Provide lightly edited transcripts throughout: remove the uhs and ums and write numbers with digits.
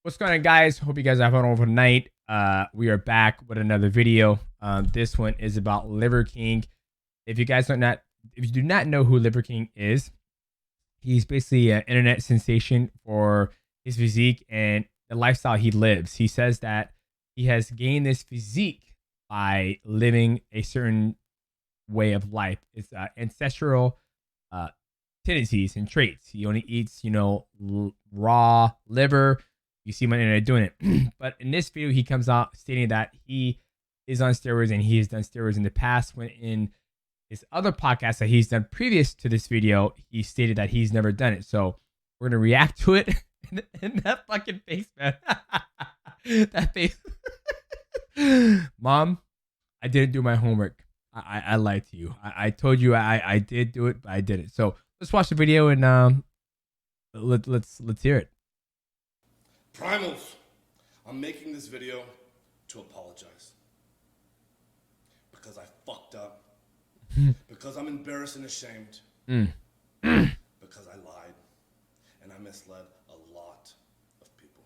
What's going on, guys? Hope you guys are having overnight. We are back with another video. This one is about Liver King. If you guys if you do not know who Liver King is, he's basically an internet sensation for his physique and the lifestyle he lives. He says that he has gained this physique by living a certain way of life. It's ancestral uh, tendencies and traits. He only eats, raw liver. You see him on the internet doing it. But in this video, he comes out stating that he is on steroids and he has done steroids in the past. When in his other podcast that he's done previous to this video, he stated that he's never done it. So we're going to react to it. And that fucking face, man. That face. Mom, I didn't do my homework. I lied to you. I told you I did do it, but I didn't. So let's watch the video and let's hear it. Primals, I'm making this video to apologize. Because I fucked up. Because I'm embarrassed and ashamed. Because I lied. And I misled a lot of people.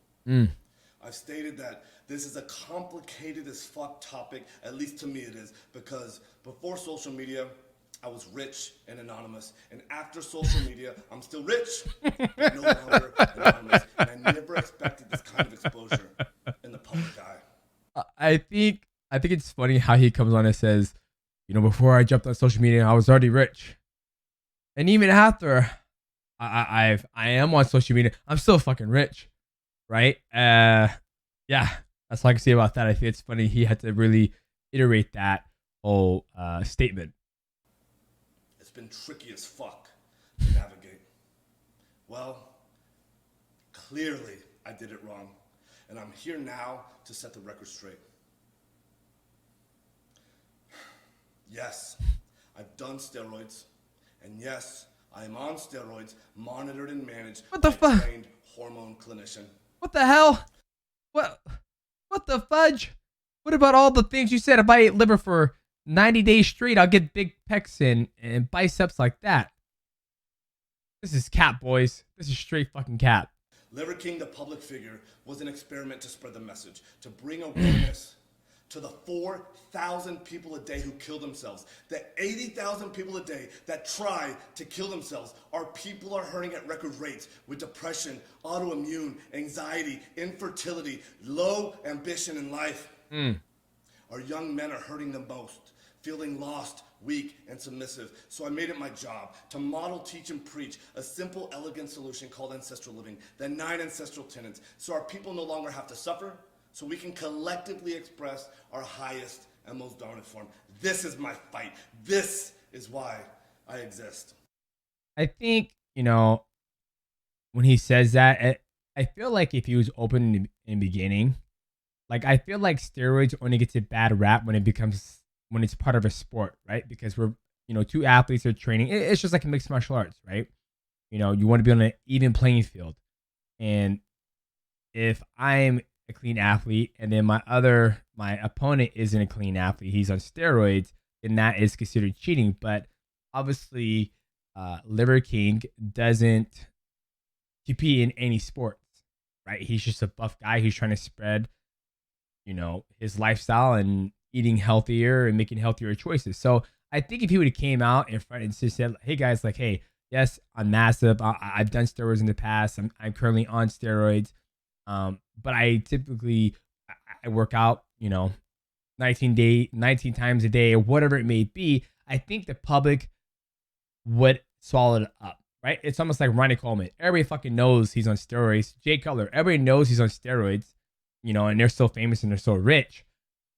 I've stated that this is a complicated as fuck topic, at least to me it is, because before social media, I was rich and anonymous, and after social media, I'm still rich, but no longer anonymous, and I never expected this kind of exposure in the public eye. I think it's funny how he comes on and says, before I jumped on social media, I was already rich, and even after I am on social media, I'm still fucking rich, right? Yeah, that's all I can say about that. I think it's funny he had to really iterate that whole statement. It's been tricky as fuck to navigate. Well, clearly I did it wrong, and I'm here now to set the record straight. Yes, I've done steroids, and yes, I am on steroids, monitored and managed by a trained hormone clinician. What the hell? What the fudge? What about all the things you said? If I ate liver for 90 days straight, I'll get big pecs and biceps like that. This is cap, boys. This is straight fucking cap. Liver King, the public figure, was an experiment to spread the message, to bring awareness to the 4,000 people a day who kill themselves. The 80,000 people a day that try to kill themselves. Our people are hurting at record rates with depression, autoimmune, anxiety, infertility, low ambition in life. Our young men are hurting the most, feeling lost, weak, and submissive. So I made it my job to model, teach, and preach a simple, elegant solution called ancestral living, the 9 ancestral tenets, so our people no longer have to suffer, so we can collectively express our highest and most dominant form. This is my fight. This is why I exist. I think, when he says that, I feel like if he was open in the beginning, like I feel like steroids only gets a bad rap when it's part of a sport, right? Because we're, two athletes are training. It's just like a mixed martial arts, right? You want to be on an even playing field. And if I'm a clean athlete and then my opponent isn't a clean athlete, he's on steroids, then that is considered cheating. But obviously, Liver King doesn't compete in any sports, right? He's just a buff guy who's trying to spread, his lifestyle and eating healthier and making healthier choices. So I think if he would have came out in front and just said, hey guys, like, hey, yes, I'm massive. I've done steroids in the past. I'm currently on steroids. But I typically I work out, 19 times a day or whatever it may be. I think the public would swallow it up, right? It's almost like Ronnie Coleman. Everybody fucking knows he's on steroids. Jay Cutler, everybody knows he's on steroids, and they're so famous and they're so rich.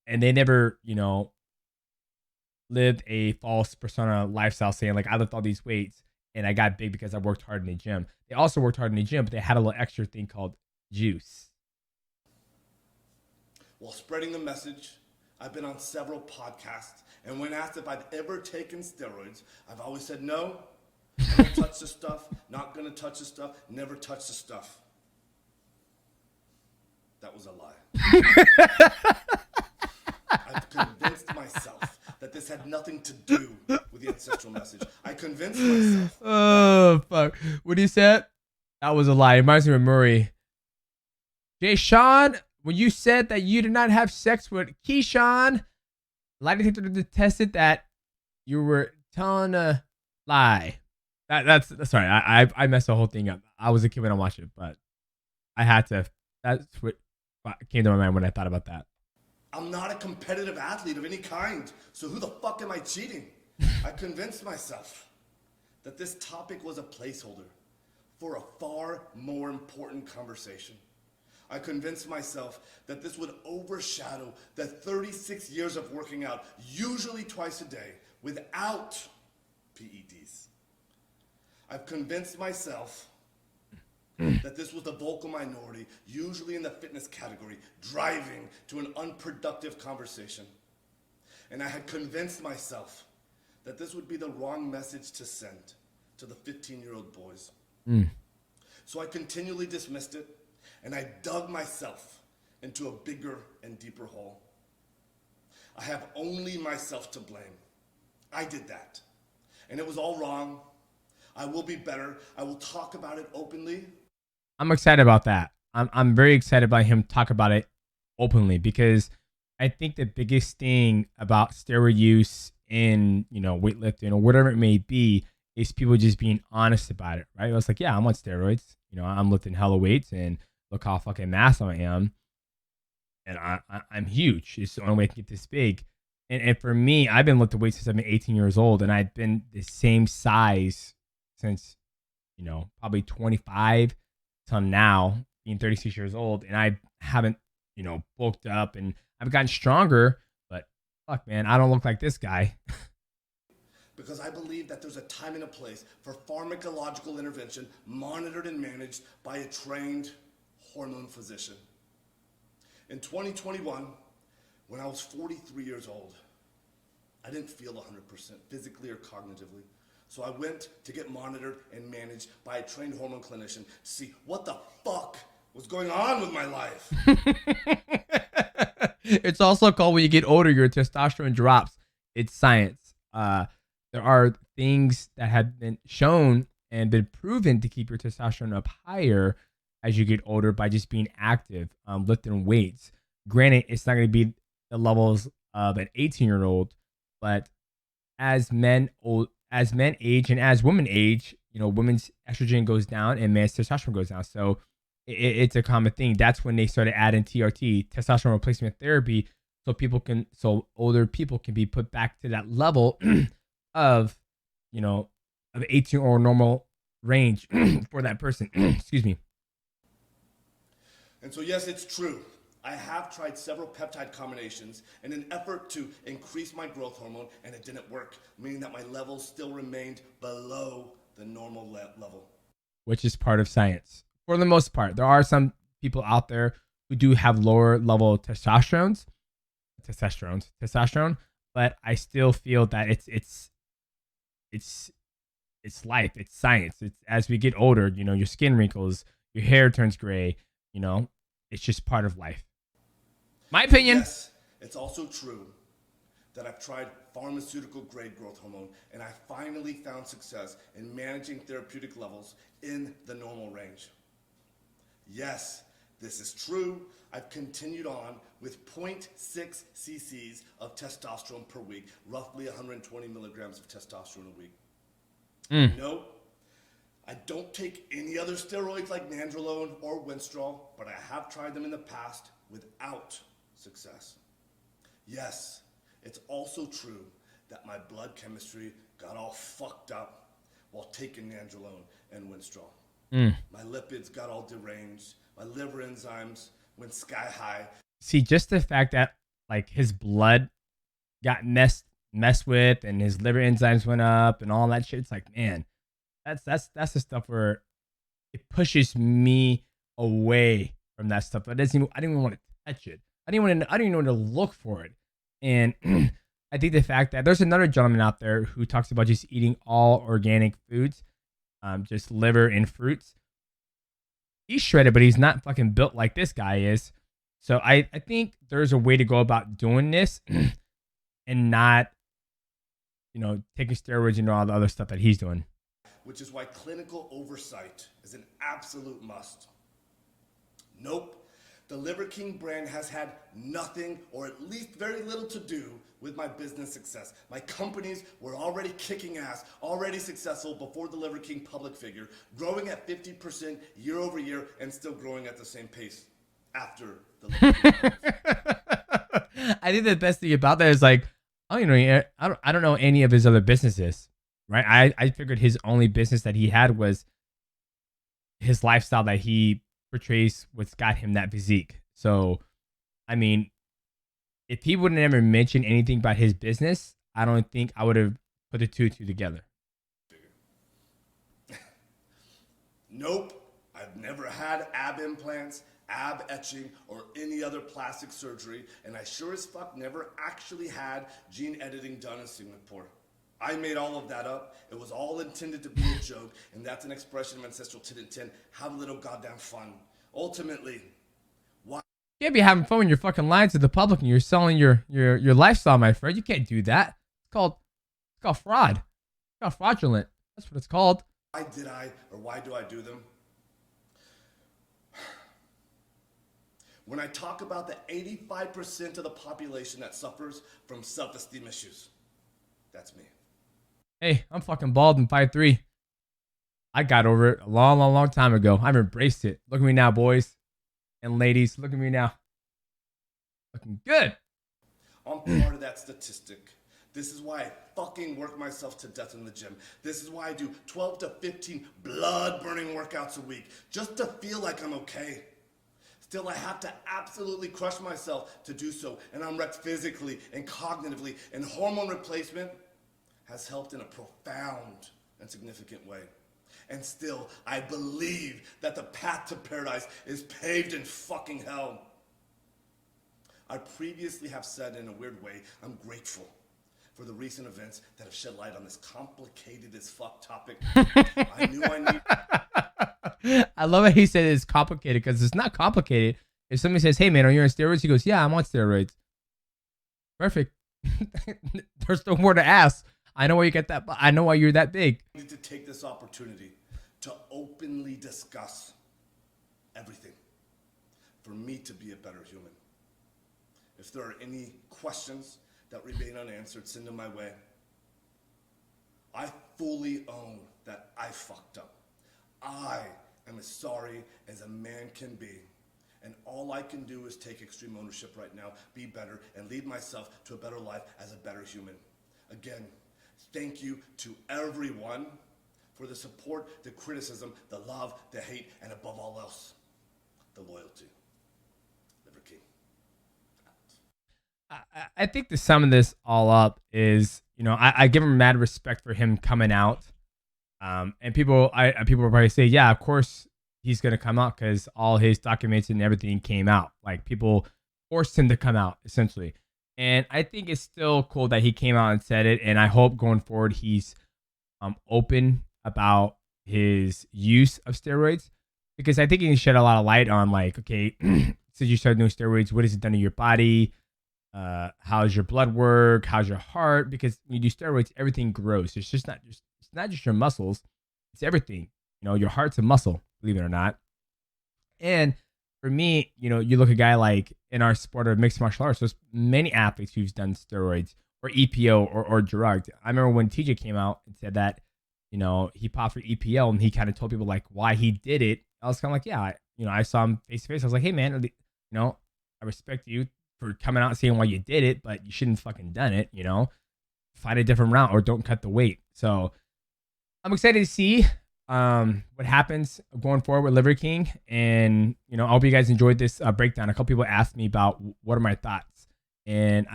And they never, lived a false persona lifestyle saying like, I lift all these weights and I got big because I worked hard in the gym. They also worked hard in the gym, but they had a little extra thing called juice. While spreading the message, I've been on several podcasts, and when asked if I've ever taken steroids, I've always said no, I don't touch the stuff, not gonna touch the stuff, never touch the stuff. That was a lie. I've convinced myself that this had nothing to do with the ancestral message. I convinced myself. Oh, fuck. What he said? That was a lie. It reminds me of Murray. Jay Sean, when you said that you did not have sex with Keyshawn, lie detector detested that you were telling a lie. That's sorry. I messed the whole thing up. I was a kid when I watched it, but I had to. That's what came to my mind when I thought about that. I'm not a competitive athlete of any kind, so who the fuck am I cheating? I convinced myself that this topic was a placeholder for a far more important conversation. I convinced myself that this would overshadow the 36 years of working out, usually twice a day, without PEDs. I've convinced myself that this was the vocal minority, usually in the fitness category, driving to an unproductive conversation. And I had convinced myself that this would be the wrong message to send to the 15-year-old boys. So I continually dismissed it, and I dug myself into a bigger and deeper hole. I have only myself to blame. I did that. And it was all wrong. I will be better. I will talk about it openly. I'm excited about that. I'm very excited about him talk about it openly because I think the biggest thing about steroid use in weightlifting or whatever it may be is people just being honest about it, right? I was like, yeah, I'm on steroids. I'm lifting hella weights and look how fucking massive I am, and I'm huge. It's the only way I can get this big. And for me, I've been lifting weights since I've been 18 years old, and I've been the same size since probably 25 till now, being 36 years old, and I haven't bulked up, and I've gotten stronger. But fuck, man, I don't look like this guy. Because I believe that there's a time and a place for pharmacological intervention monitored and managed by a trained hormone physician. In 2021, when I was 43 years old, I didn't feel 100% physically or cognitively. So I went to get monitored and managed by a trained hormone clinician to see what the fuck was going on with my life. It's also called when you get older, your testosterone drops. It's science. There are things that have been shown and been proven to keep your testosterone up higher as you get older by just being active, lifting weights. Granted, it's not going to be the levels of an 18-year-old, but as men age and as women age, women's estrogen goes down and men's testosterone goes down. So it's a common thing. That's when they started adding TRT, testosterone replacement therapy, so older people can be put back to that level of, of 18 or normal range for that person. Excuse me. And so, yes, it's true. I have tried several peptide combinations in an effort to increase my growth hormone, and it didn't work, meaning that my levels still remained below the normal level. Which is part of science. For the most part, there are some people out there who do have lower level testosterone, but I still feel that it's life, it's science. It's as we get older, your skin wrinkles, your hair turns gray, it's just part of life. My opinion. Yes, it's also true that I've tried pharmaceutical grade growth hormone, and I finally found success in managing therapeutic levels in the normal range. Yes, this is true. I've continued on with 0.6 cc's of testosterone per week, roughly 120 milligrams of testosterone a week. No, I don't take any other steroids like nandrolone or winstrol, but I have tried them in the past without success. Yes, it's also true that my blood chemistry got all fucked up while taking nandrolone and winstrol. My lipids got all deranged. My liver enzymes went sky high. See, just the fact that like his blood got messed with and his liver enzymes went up and all that shit. It's like, man, that's the stuff where it pushes me away from that stuff. I didn't even want to touch it. I didn't even want to look for it. And I think the fact that there's another gentleman out there who talks about just eating all organic foods, just liver and fruits. He's shredded, but he's not fucking built like this guy is. So I think there's a way to go about doing this and not, taking steroids and all the other stuff that he's doing. Which is why clinical oversight is an absolute must. Nope, The Liver King brand has had nothing, or at least very little, to do with my business success. My companies were already kicking ass, already successful before the Liver King public figure, growing at 50% year over year and still growing at the same pace after the Liver King. I think the best thing about that is like, I don't know, I don't know any of his other businesses, right? I figured his only business that he had was his lifestyle that he portrays, what's got him that physique. So, I mean, if he wouldn't ever mention anything about his business, I don't think I would have put the two together. Nope, I've never had ab implants, ab etching, or any other plastic surgery, and I sure as fuck never actually had gene editing done in Singapore. I made all of that up. It was all intended to be a joke, and that's an expression of ancestral tin. Have a little goddamn fun. Ultimately, why? You can't be having fun when you're fucking lying to the public and you're selling your lifestyle, my friend. You can't do that. It's called fraud. It's called fraudulent. That's what it's called. Why did I, or why do I do them? When I talk about the 85% of the population that suffers from self-esteem issues, that's me. Hey, I'm fucking bald and 5'3". I got over it a long time ago. I've embraced it. Look at me now, boys and ladies. Look at me now. Looking good. I'm part of that statistic. This is why I fucking work myself to death in the gym. This is why I do 12 to 15 blood-burning workouts a week, just to feel like I'm okay. Still, I have to absolutely crush myself to do so, and I'm wrecked physically and cognitively, and hormone replacement has helped in a profound and significant way. And still, I believe that the path to paradise is paved in fucking hell. I previously have said in a weird way, I'm grateful for the recent events that have shed light on this complicated as fuck topic. I knew I needed. I love how he said it's complicated, because it's not complicated. If somebody says, hey man, are you on steroids? He goes, yeah, I'm on steroids. Perfect. There's no more to ask. I know why you get that. I know why you're that big. I need to take this opportunity to openly discuss everything for me to be a better human. If there are any questions that remain unanswered, send them my way. I fully own that I fucked up. I am as sorry as a man can be. And all I can do is take extreme ownership right now, be better, and lead myself to a better life as a better human. Again, thank you to everyone for the support, the criticism, the love, the hate, and above all else, the loyalty. Liver King. I think to sum this all up is, I give him mad respect for him coming out. And people will probably say, yeah, of course he's going to come out because all his documents and everything came out. Like, people forced him to come out, essentially. And I think it's still cool that he came out and said it. And I hope going forward he's open about his use of steroids, because I think he can shed a lot of light on, like, okay, since you started doing steroids, what has it done to your body? How's your blood work? How's your heart? Because when you do steroids, everything grows. It's not just your muscles, it's everything. Your heart's a muscle, believe it or not. And for me, you look at a guy like in our sport of mixed martial arts, there's many athletes who've done steroids or EPO or drugged. I remember when TJ came out and said that, he popped for EPO, and he kind of told people like why he did it. I was kind of like, yeah, I saw him face to face. I was like, hey man, I respect you for coming out and saying why you did it, but you shouldn't fucking done it. Find a different route or don't cut the weight. So I'm excited to see what happens going forward with Liver King. And, I hope you guys enjoyed this breakdown. A couple people asked me about what are my thoughts. And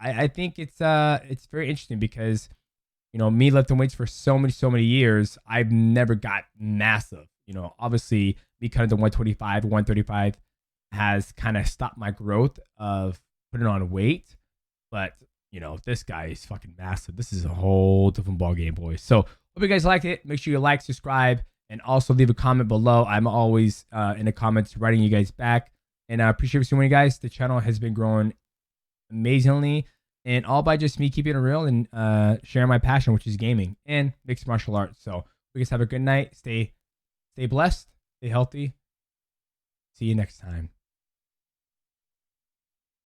I think it's very interesting because, me lifting weights for so many years, I've never got massive. Obviously me cutting to 125, 135 has kind of stopped my growth of putting on weight. But, this guy is fucking massive. This is a whole different ballgame, boys. So hope you guys liked it. Make sure you like, subscribe, and also leave a comment below. I'm always in the comments writing you guys back. And I appreciate seeing you guys. The channel has been growing amazingly. And all by just me keeping it real and sharing my passion, which is gaming and mixed martial arts. So you guys have a good night. Stay blessed. Stay healthy. See you next time.